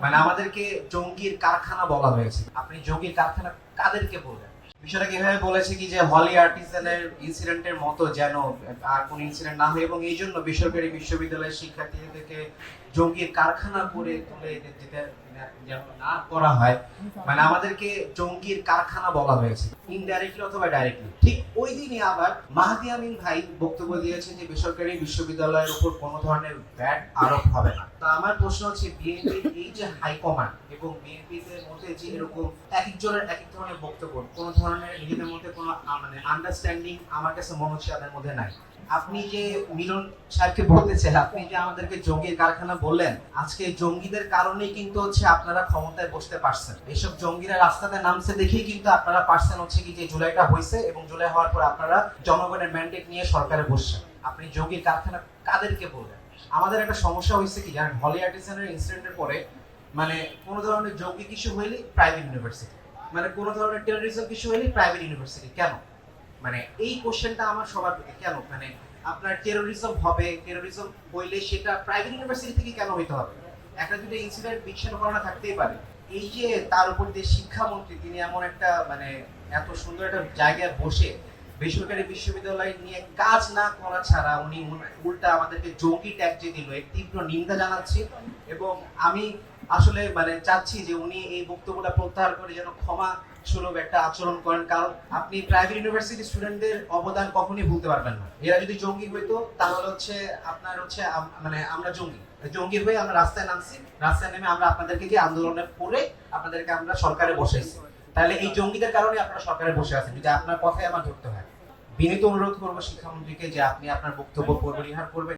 মানে আমাদেরকে জঙ্গির কারখানা বলা হয়েছে। আপনি জঙ্গির কারখানা কাদেরকে বলবেন? বিষয়টা কিভাবে বলেছে কি যে হলি আর্টিজানের ইনসিডেন্টের মতো যেন আর কোন ইনসিডেন্ট না হয় এবং এই জন্য বেসরকারি বিশ্ববিদ্যালয়ের শিক্ষার্থীদেরকে জঙ্গির কারখানা করে তুলে যেতে যেন না করা হয়, মানে আমাদেরকে জঙ্গির কারখানা বলা হয়েছে ইনডাইরেক্টলি অথবা ডাইরেক্টলি। ঠিক ওই দিনই আবার মাহদি আমিন ভাই বক্তব্য দিয়েছেন যে বেসরকারি বিশ্ববিদ্যালয়ের উপর কোনো ধরনের ভ্যাট আরোপ হবে না। তো আমার প্রশ্ন হচ্ছে বিএনপির এই যে হাইকমান্ড এবং বিএনপির মধ্যে যে এরকম এক একজনের এক এক ধরনের বক্তব্য, কোনো ধরনের নিজেদের মধ্যে কোনো মানে আন্ডারস্ট্যান্ডিং আমার কাছে মনে হচ্ছে তাদের মধ্যে নাই। আপনি যে মিলন স্যারকে বলতেছেন, আপনি যে আমাদেরকে জঙ্গির কারখানা বললেন, আজকে জঙ্গিদের কারণেই কিন্তু হচ্ছে আপনারা ক্ষমতায় বসতে পারছেন। এইসব জঙ্গিরা রাস্তাতে নামছে দেখেই কিন্তু আপনারা পারছেন হচ্ছে কি যে জুলাইটা হয়েছে এবং জুলাই হওয়ার পর আপনারা জনগণের ম্যান্ডেট নিয়ে সরকারে বসছেন। আপনি জঙ্গির কারখানা কাদেরকে বললেন? আমাদের একটা সমস্যা হয়েছে কি জানেন, হলি আর্টিজানের ইনসিডেন্টের পরে মানে কোনো ধরনের জঙ্গি কিছু হইলে প্রাইভেট ইউনিভার্সিটি, মানে কোনো ধরনের টেরোরিজম কিছু হইলে প্রাইভেট ইউনিভার্সিটি। কেন? মানে এই কোশ্চেনটা আমার সবার কেন, মানে আপনার টেরোরিজম হবে, টেরোরিজম হইলে সেটা প্রাইভেট ইউনিভার্সিটি থেকে কেন হইতে হবে? একটা দুটো ইনসিডেন্ট বিচ্ছিন্ন ঘটনা থাকতেই পারে। এই যে তার উপর দিয়ে শিক্ষামন্ত্রী তিনি এমন একটা মানে এত সুন্দর একটা জায়গায় বসে বেসরকারি বিশ্ববিদ্যালয় নিয়ে কাজ না করা ছাড়া উনি উল্টা আমাদেরকে জঙ্গি ট্যাগ যে দিল, এর তীব্র নিন্দা জানাচ্ছি এবং আমি আসলে মানে চাচ্ছি যে উনি এই বক্তব্যটা প্রত্যাহার করে যেন ক্ষমা সুলভ একটা আচরণ করেন। কারণ আপনি প্রাইভেট ইউনিভার্সিটি স্টুডেন্টদের অবদান কখনোই ভুলতে পারবেন না। এরা যদি জঙ্গি হইতো তাহলে হচ্ছে আপনার হচ্ছে মানে আমরা জঙ্গি জঙ্গি হয়ে আমরা রাস্তায় নামছি, রাস্তায় নেমে আমরা আপনাদেরকে গিয়ে আন্দোলনে করে আপনাদেরকে আমরা সরকারে বসাইছি। তাহলে এই জঙ্গিদের কারণে আপনারা সরকারে বসে আছেন, যদি আপনার কথাই আমার ধরতে হয়। বিনীত অনুরোধ করবো শিক্ষামন্ত্রীকে যে আপনি আপনার বক্তব্য পরিহার করবেন